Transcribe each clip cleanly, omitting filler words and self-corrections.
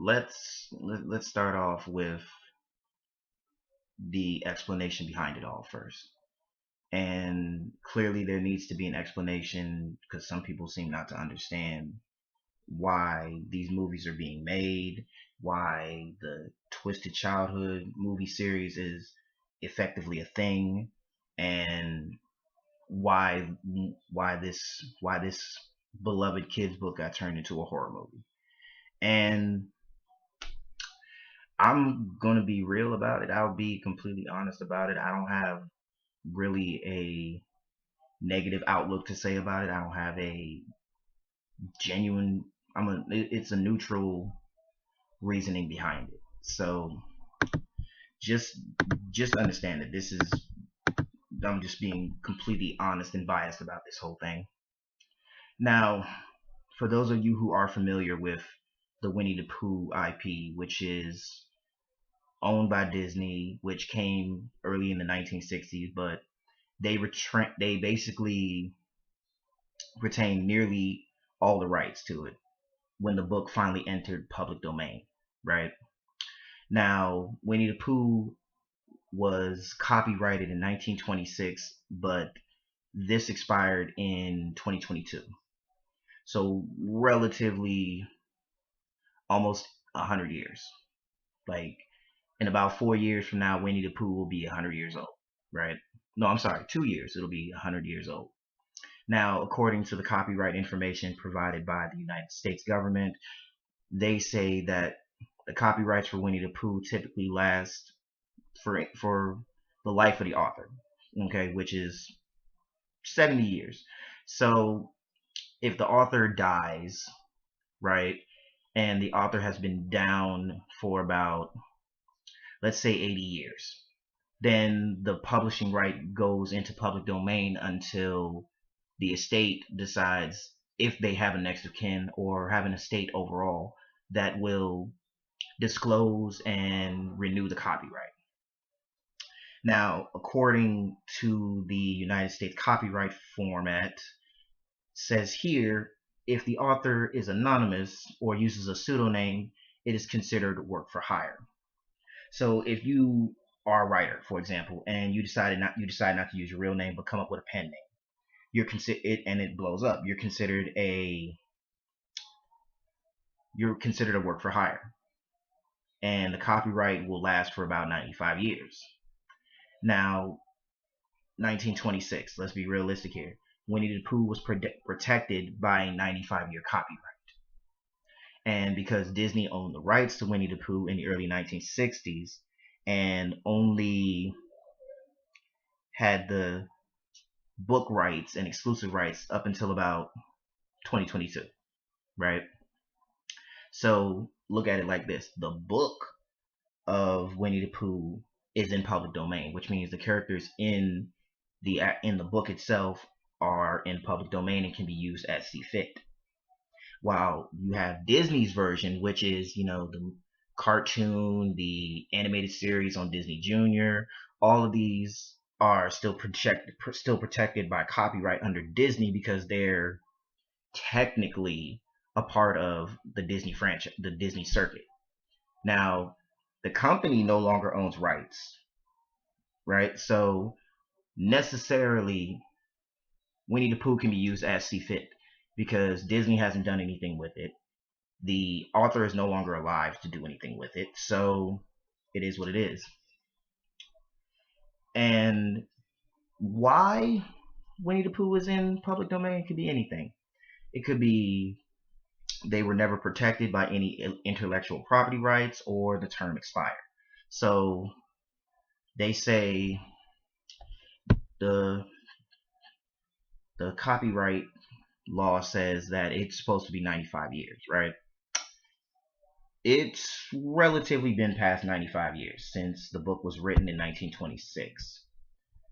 let's start off with the explanation behind it all first. And clearly there needs to be an explanation because some people seem not to understand why these movies are being made, why the Twisted Childhood movie series is effectively a thing, and why why this beloved kids book got turned into a horror movie. And I'm gonna be real about it. I'll be completely honest about it. I don't have really a negative outlook to say about it. I don't have a genuine. It's a neutral reasoning behind it. So just just understand that this is. I'm just being completely honest and biased about this whole thing. Now, for those of you who are familiar with the Winnie the Pooh IP, which is owned by Disney, which came early in the 1960s, but they basically retained nearly all the rights to it when the book finally entered public domain, right? Now, Winnie the Pooh was copyrighted in 1926, but this expired in 2022. So relatively almost 100 years. Like in about 4 years from now, Winnie the Pooh will be 100 years old, right? No, I'm sorry, 2 years. It'll be 100 years old. Now, according to the copyright information provided by the United States government, they say that the copyrights for Winnie the Pooh typically last for the life of the author, okay, which is 70 years. So if the author dies, right, and the author has been down for about, let's say, 80 years, then the publishing right goes into public domain until the estate decides if they have a next of kin or have an estate overall that will disclose and renew the copyright. Now, according to the United States copyright format, says here, if the author is anonymous or uses a pseudonym, it is considered work for hire. So if you are a writer, for example, and you decide not to use your real name but come up with a pen name, and it blows up, you're considered a work for hire, and the copyright will last for about 95 years. Now, 1926, let's be realistic here. Winnie the Pooh was protected by a 95-year copyright. And because Disney owned the rights to Winnie the Pooh in the early 1960s and only had the book rights and exclusive rights up until about 2022, right? So look at it like this. The book of Winnie the Pooh is in public domain, which means the characters in the book itself are in public domain and can be used as see fit. While you have Disney's version, which is, the cartoon, the animated series on Disney Junior, all of these are still protected by copyright under Disney because they're technically a part of the Disney franchise, the Disney circuit. Now, the company no longer owns rights, right? So necessarily, Winnie the Pooh can be used as see fit because Disney hasn't done anything with it. The author is no longer alive to do anything with it, so it is what it is. And why Winnie the Pooh is in public domain could be anything. It could be they were never protected by any intellectual property rights or the term expired. So they say the copyright law says that it's supposed to be 95 years, right? It's relatively been past 95 years since the book was written in 1926.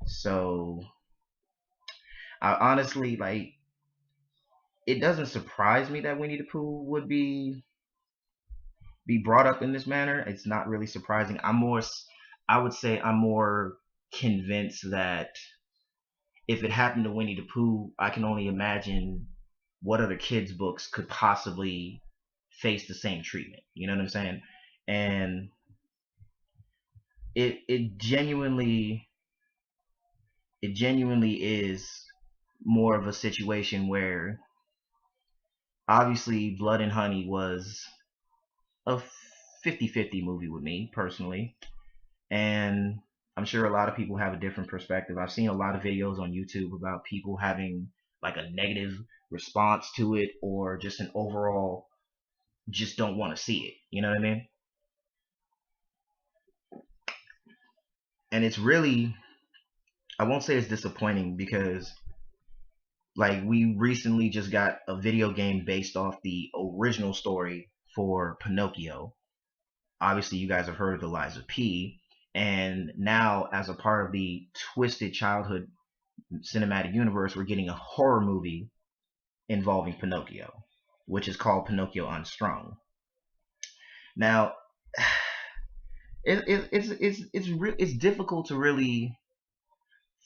So I honestly, it doesn't surprise me that Winnie the Pooh would be brought up in this manner. It's not really surprising. I would say I'm more convinced that if it happened to Winnie the Pooh, I can only imagine what other kids' books could possibly face the same treatment. You know what I'm saying? And it genuinely is more of a situation where obviously Blood and Honey was a 50-50 movie with me personally, and I'm sure a lot of people have a different perspective. I've seen a lot of videos on YouTube about people having like a negative response to it, or just an overall just don't want to see it. You know what I mean? And it's really, I won't say it's disappointing, because like we recently just got a video game based off the original story for Pinocchio. Obviously, you guys have heard of the Lies of P. And now, as a part of the Twisted Childhood cinematic universe, we're getting a horror movie involving Pinocchio, which is called Pinocchio Unstrung. Now, it's difficult to really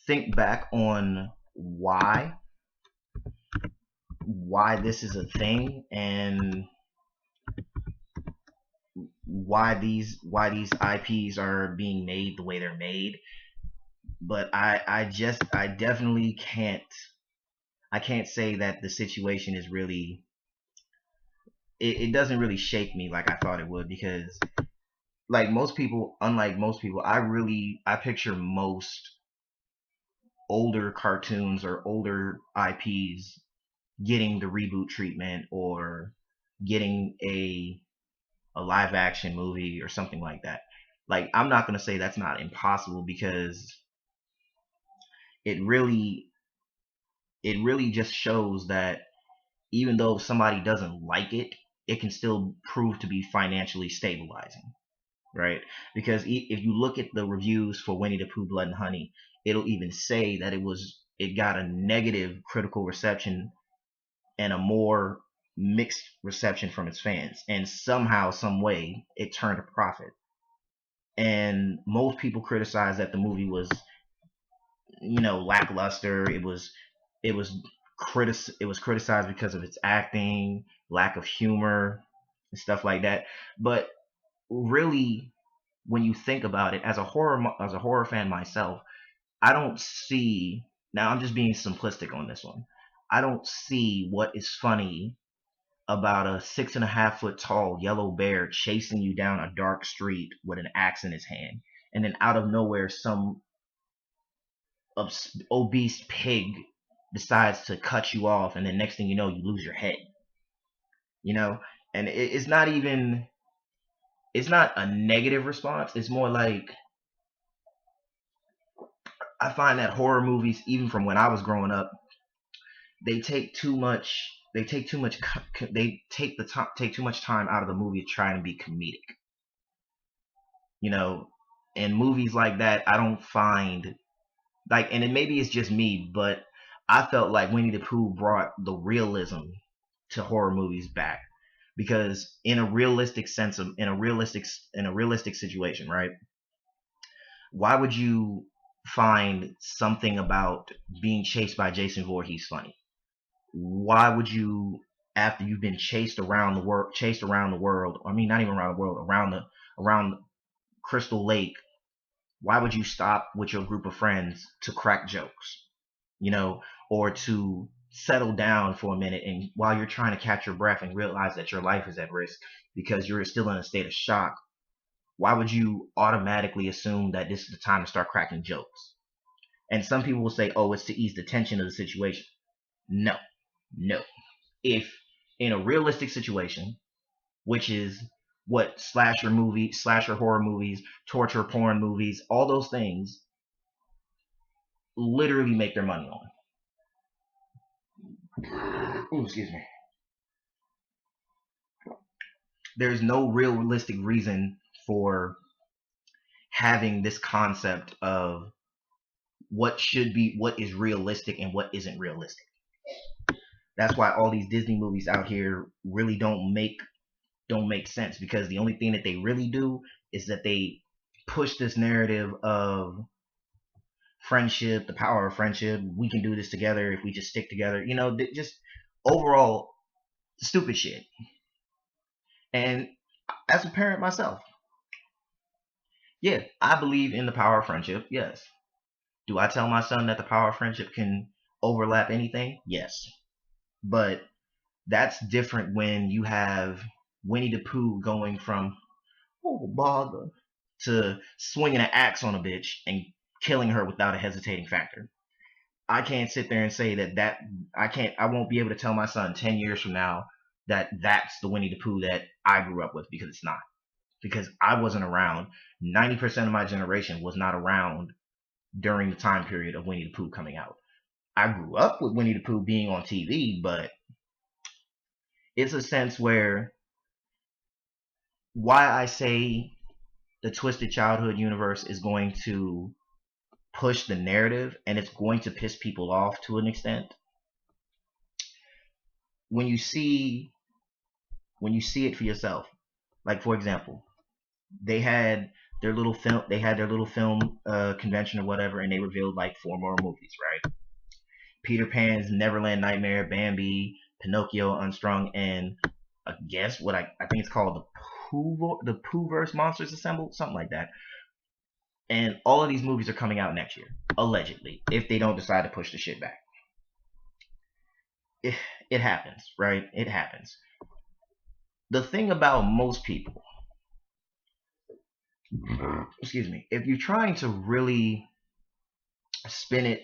think back on why this is a thing, and why these IPs are being made the way they're made. But I definitely can't say that the situation is really, it doesn't really shake me like I thought it would, because like most people, unlike most people, I picture most older cartoons or older IPs getting the reboot treatment, or getting a live action movie or something like that. Like, I'm not going to say that's not impossible, because it really just shows that even though somebody doesn't like it, it can still prove to be financially stabilizing, right? Because if you look at the reviews for Winnie the Pooh Blood and Honey, it'll even say that it got a negative critical reception and a more mixed reception from its fans, and somehow, some way, it turned a profit. And most people criticized that the movie was, lackluster. It was criticized because of its acting, lack of humor, and stuff like that. But really, when you think about it, as a horror fan myself, I don't see. Now, I'm just being simplistic on this one. I don't see what is funny about a 6.5 foot tall yellow bear chasing you down a dark street with an axe in his hand, and then out of nowhere, some obese pig decides to cut you off, and then next thing you know, you lose your head. You know, and it's not a negative response. It's more like, I find that horror movies, even from when I was growing up, they take too much. They take too much. They take too much time out of the movie to try and be comedic. You know, and movies like that, I don't find like, and it maybe it's just me, but I felt like Winnie the Pooh brought the realism to horror movies back, because in a realistic situation, right? Why would you find something about being chased by Jason Voorhees funny? Why would you, after you've been chased around the world, I mean, not even around the world, around Crystal Lake, why would you stop with your group of friends to crack jokes, or to settle down for a minute, and while you're trying to catch your breath and realize that your life is at risk because you're still in a state of shock? Why would you automatically assume that this is the time to start cracking jokes? And some people will say, oh, it's to ease the tension of the situation. No, no. If in a realistic situation, which is what slasher horror movies, torture porn movies, all those things literally make their money on. Ooh, excuse me. There's no realistic reason for having this concept of what is realistic and what isn't realistic. That's why all these Disney movies out here really don't make sense, because the only thing that they really do is that they push this narrative of friendship, the power of friendship. We can do this together if we just stick together. Just overall stupid shit. And as a parent myself, yeah, I believe in the power of friendship. Yes. Do I tell my son that the power of friendship can overlap anything? Yes. But that's different when you have Winnie the Pooh going from, oh, bother, to swinging an axe on a bitch and killing her without a hesitating factor. I can't sit there and say that I won't be able to tell my son 10 years from now that that's the Winnie the Pooh that I grew up with, because it's not. Because I wasn't around. 90% of my generation was not around during the time period of Winnie the Pooh coming out. I grew up with Winnie the Pooh being on TV, but it's a sense where, why I say the Twisted Childhood universe is going to push the narrative and it's going to piss people off to an extent. When you see it for yourself, like for example, they had their little film convention or whatever, and they revealed like 4 more movies, right? Peter Pan's Neverland Nightmare, Bambi, Pinocchio Unstrung, and I guess what I think it's called the Poohverse Monsters Assembled, something like that. And all of these movies are coming out next year, allegedly, if they don't decide to push the shit back. It happens, right? It happens. The thing about most people, excuse me, if you're trying to really spin it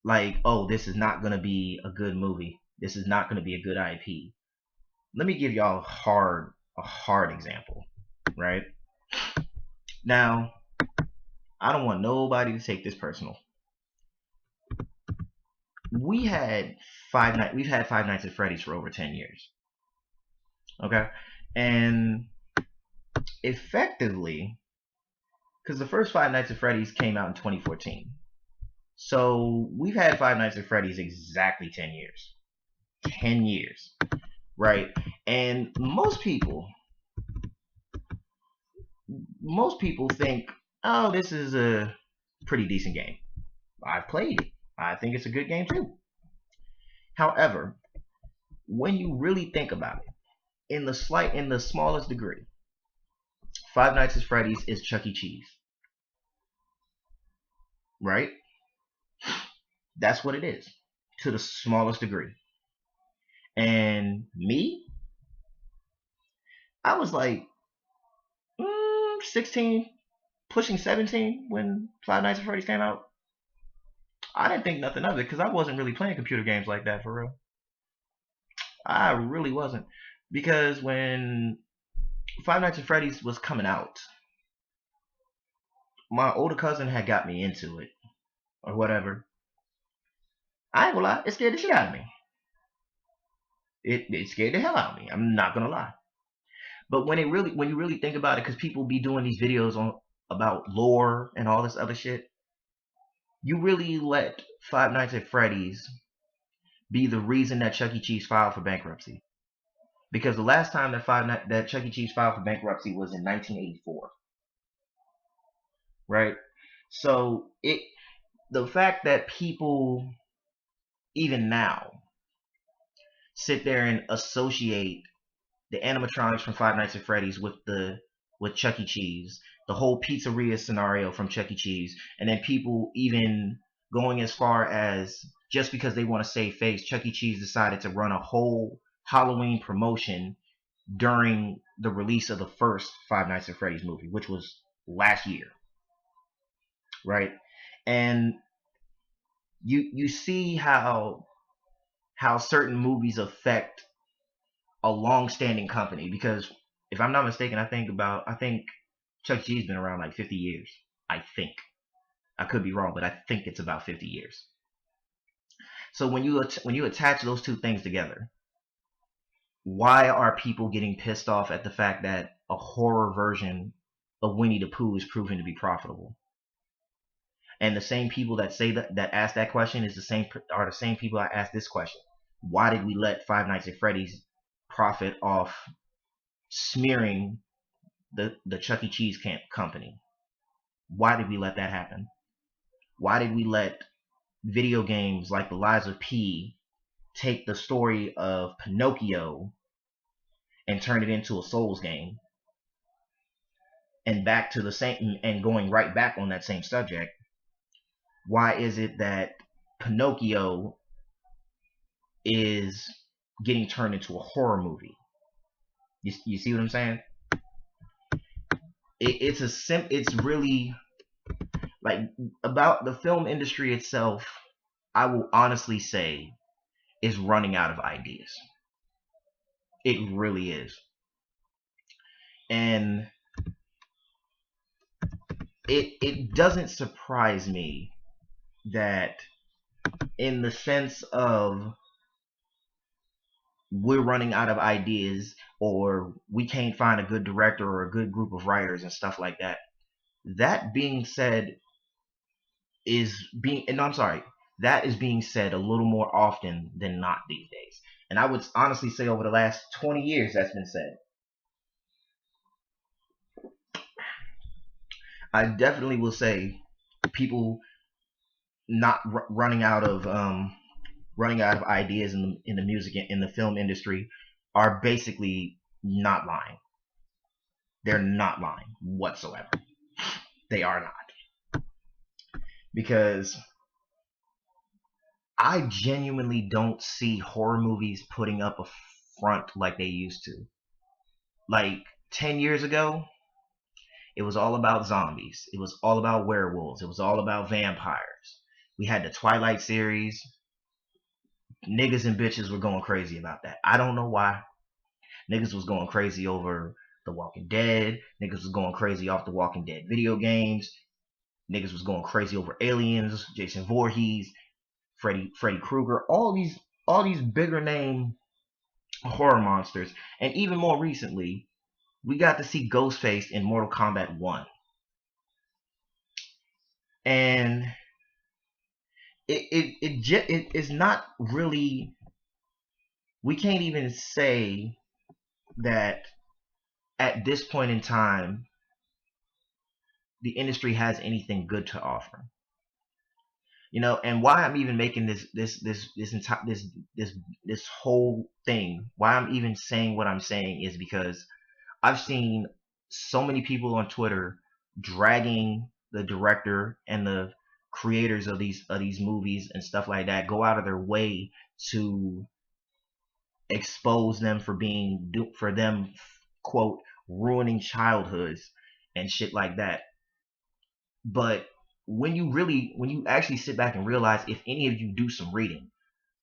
like, oh, this is not going to be a good movie, this is not going to be a good IP. Let me give y'all a hard example, right? Now, I don't want nobody to take this personal. We've had Five Nights at Freddy's for over 10 years. Okay? And effectively, because the first Five Nights at Freddy's came out in 2014. So we've had Five Nights at Freddy's exactly 10 years. 10 years. Right? And most people think, oh, this is a pretty decent game. I've played it. I think it's a good game too. However, when you really think about it, in the smallest degree, Five Nights at Freddy's is Chuck E. Cheese. Right? That's what it is, to the smallest degree. And me, I was like 16, pushing 17 when Five Nights at Freddy's came out. I didn't think nothing of it because I wasn't really playing computer games like that for real. I really wasn't. Because when Five Nights at Freddy's was coming out, my older cousin had got me into it or whatever. I ain't gonna lie, it scared the shit out of me. It scared the hell out of me. I'm not gonna lie. But when you really think about it, because people be doing these videos about lore and all this other shit, you really let Five Nights at Freddy's be the reason that Chuck E. Cheese filed for bankruptcy. Because the last time that Chuck E. Cheese filed for bankruptcy was in 1984. Right? So the fact that people even now sit there and associate the animatronics from Five Nights at Freddy's with Chuck E. Cheese, the whole pizzeria scenario from Chuck E. Cheese, and then people even going as far as, just because they want to save face, Chuck E. Cheese decided to run a whole Halloween promotion during the release of the first Five Nights at Freddy's movie, which was last year, right? And you see how certain movies affect a long-standing company, because if I'm not mistaken, I think Chuck E. Cheese been around like 50 years. I think. I could be wrong, but I think it's about 50 years. So when you attach those two things together, why are people getting pissed off at the fact that a horror version of Winnie the Pooh is proven to be profitable? And the same people that say that ask that question are the same people that ask this question. Why did we let Five Nights at Freddy's profit off smearing the Chuck E. Cheese company? Why did we let that happen? Why did we let video games like The Lies of P take the story of Pinocchio and turn it into a Souls game, and back to the same, and going right back on that same subject, why is it that Pinocchio is getting turned into a horror movie? You see what I'm saying? It's really like, about the film industry itself, I will honestly say, is running out of ideas. It really is. And it doesn't surprise me that, in the sense of we're running out of ideas, or we can't find a good director or a good group of writers and stuff like that. That being said, that is being said a little more often than not these days. And I would honestly say over the last 20 years that's been said. I definitely will say people not running out of ideas in the music, in the film industry, are basically not lying. They're not lying whatsoever. They are not. Because I genuinely don't see horror movies putting up a front like they used to. Like 10 years ago, it was all about zombies. It was all about werewolves. It was all about vampires. We had the Twilight series. Niggas and bitches were going crazy about that. I don't know why. Niggas was going crazy over The Walking Dead. Niggas was going crazy off the Walking Dead video games. Niggas was going crazy over Aliens, Jason Voorhees, Freddy Krueger, all these bigger name horror monsters. And even more recently, we got to see Ghostface in Mortal Kombat 1. And it is not really, we can't even say that at this point in time the industry has anything good to offer. And why I'm even making this whole thing, why I'm even saying what I'm saying, is because I've seen so many people on Twitter dragging the director and the creators of these movies and stuff like that, go out of their way to expose them for them, quote, ruining childhoods and shit like that. But when you actually sit back and realize, if any of you do some reading,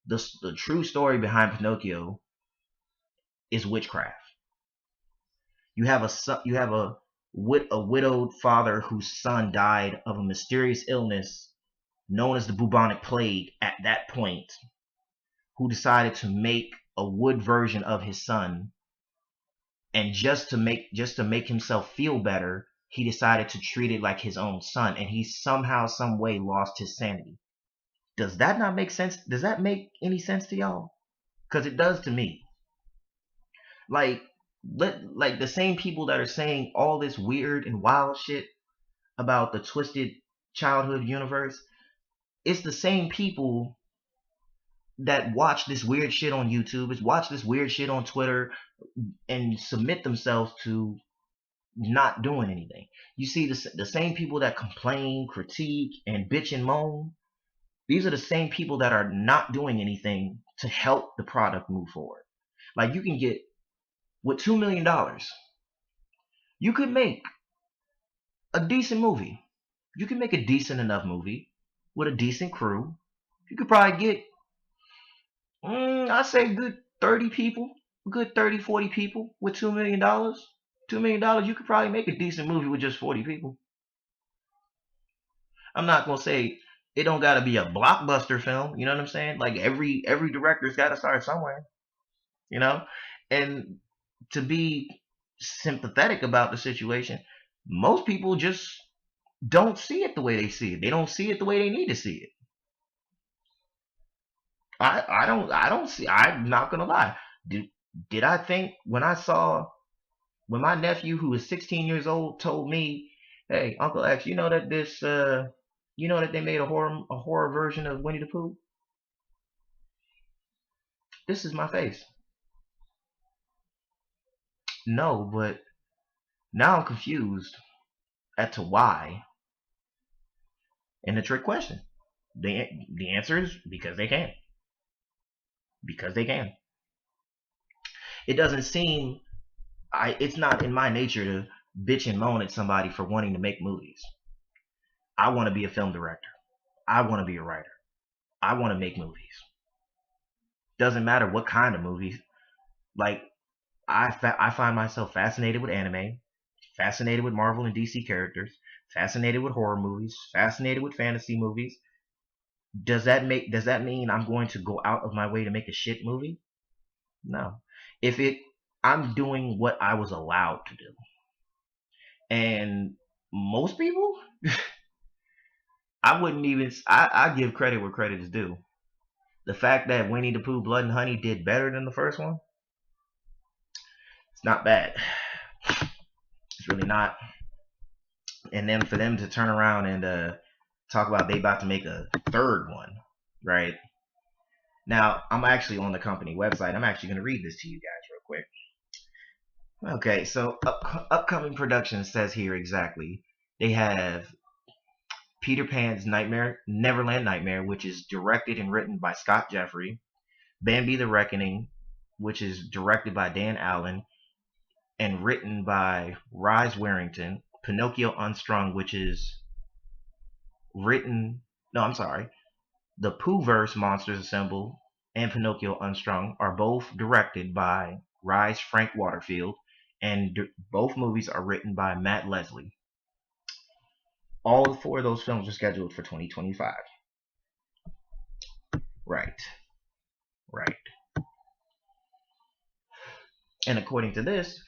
the true story behind Pinocchio is witchcraft. You have a widowed father whose son died of a mysterious illness known as the bubonic plague at that point, who decided to make a wood version of his son, and just to make himself feel better, he decided to treat it like his own son, and he somehow, some way lost his sanity. Does that not make sense? Does that make any sense to y'all? Because it does to me. Like the same people that are saying all this weird and wild shit about the twisted childhood universe, it's the same people that watch this weird shit on YouTube, watch this weird shit on Twitter, and submit themselves to not doing anything. You see, the same people that complain, critique, and bitch and moan, these are the same people that are not doing anything to help the product move forward. Like, you can get, with $2 million, you could make a decent movie. You can make a decent enough movie with a decent crew. You could probably get, I'd say, a good 30 people, a good 30, 40 people with $2 million. $2 million, you could probably make a decent movie with just 40 people. I'm not gonna say it don't gotta be a blockbuster film, you know what I'm saying? Like, every director's gotta start somewhere, you know? And to be sympathetic about the situation, most people just don't see it the way they see it. They don't see it the way they need to see it. I don't see, I'm not gonna lie. Did I think when my nephew, who was 16 years old, told me, "Hey, Uncle X, you know that they made a horror version of Winnie the Pooh?" This is my face. No, but now I'm confused as to why. And the trick question. The answer is because they can. Because they can. It doesn't seem it's not in my nature to bitch and moan at somebody for wanting to make movies. I want to be a film director. I want to be a writer. I want to make movies. Doesn't matter what kind of movies. Like I find myself fascinated with anime, fascinated with Marvel and DC characters, fascinated with horror movies, fascinated with fantasy movies. Does that mean I'm going to go out of my way to make a shit movie? No. If it I'm doing what I was allowed to do. And most people I wouldn't even I give credit where credit is due. The fact that Winnie the Pooh Blood and Honey did better than the first one, it's not bad. It's really not. And then for them to turn around and talk about they about to make a third one, right? Now, I'm actually on the company website. I'm actually going to read this to you guys real quick. Okay, so upcoming production says here exactly. They have Peter Pan's Neverland Nightmare, which is directed and written by Scott Jeffrey. Bambi the Reckoning, which is directed by Dan Allen and written by Rhys Warrington. Pinocchio Unstrung, which is written. No, I'm sorry. The Poohverse Monsters Assemble and Pinocchio Unstrung are both directed by Rhys Frank Waterfield, and both movies are written by Matt Leslie. All four of those films are scheduled for 2025. Right. Right. And according to this,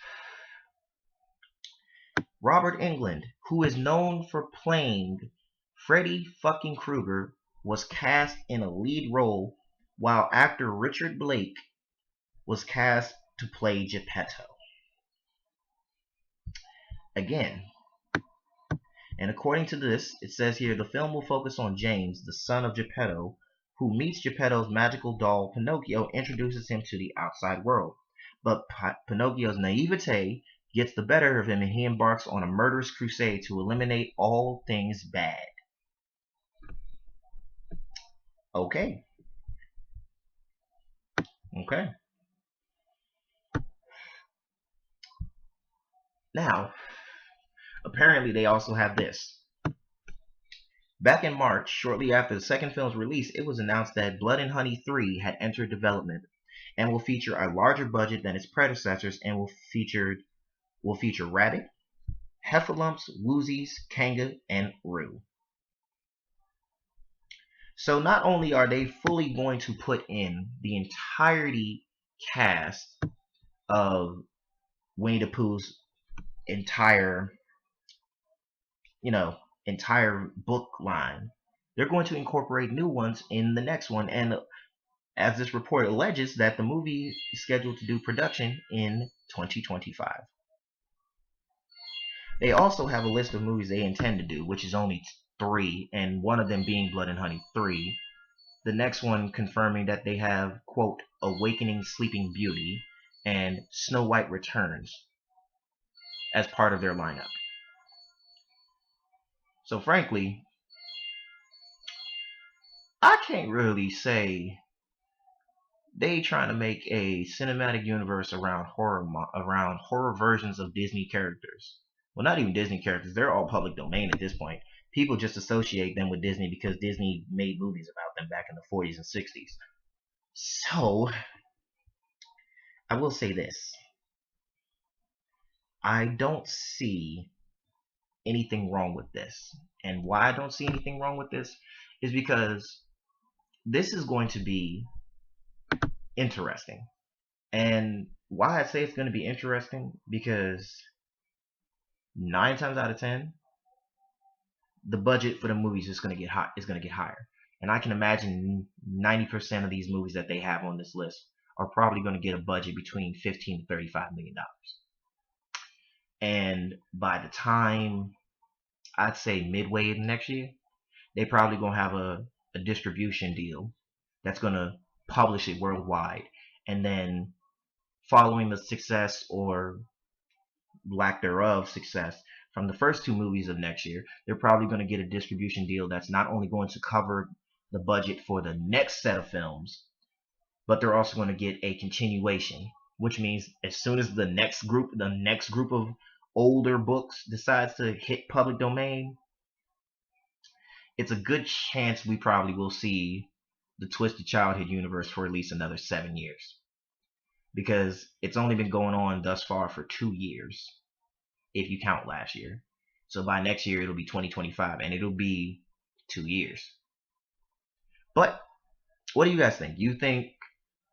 Robert Englund, who is known for playing Freddy fucking Krueger, was cast in a lead role, while actor Richard Blake was cast to play Geppetto. Again, and according to this, it says here the film will focus on James, the son of Geppetto, who meets Geppetto's magical doll Pinocchio, introduces him to the outside world. But Pinocchio's naivete gets the better of him and he embarks on a murderous crusade to eliminate all things bad. Okay. Okay. Now, apparently they also have this. Back in March, shortly after the second film's release, it was announced that Blood and Honey 3 had entered development and will feature a larger budget than its predecessors and will feature Rabbit, Heffalumps, Woozies, Kanga, and Roo. So not only are they fully going to put in the entirety cast of Winnie the Pooh's entire book line, they're going to incorporate new ones in the next one. And as this report alleges, that the movie is scheduled to do production in 2025. They also have a list of movies they intend to do, which is only 3, and one of them being Blood and Honey 3. The next one confirming that they have, quote, Awakening Sleeping Beauty and Snow White Returns as part of their lineup. So frankly, I can't really say they trying to make a cinematic universe around horror versions of Disney characters. Well, not even Disney characters. They're all public domain at this point. People just associate them with Disney because Disney made movies about them back in the 40s and 60s. So, I will say this. I don't see anything wrong with this. And why I don't see anything wrong with this is because this is going to be interesting. And why I say it's going to be interesting, because 9 times out of 10, the budget for the movies is going to get hot. Is going to get higher. And I can imagine 90% of these movies that they have on this list are probably going to get a budget between $15 to $35 million. And by the time, I'd say midway in next year, they probably going to have a distribution deal that's going to publish it worldwide. And then following the success or lack thereof success from the first two movies of next year, they're probably going to get a distribution deal that's not only going to cover the budget for the next set of films, but they're also going to get a continuation, which means as soon as the next group of older books decides to hit public domain, it's a good chance we probably will see the Twisted Childhood universe for at least another 7 years, because it's only been going on thus far for 2 years if you count last year. So by next year it'll be 2025 and it'll be 2 years. But what do you guys think? You think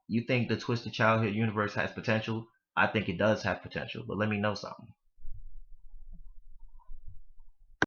the Twisted Childhood universe has potential? I think it does have potential, but let me know something.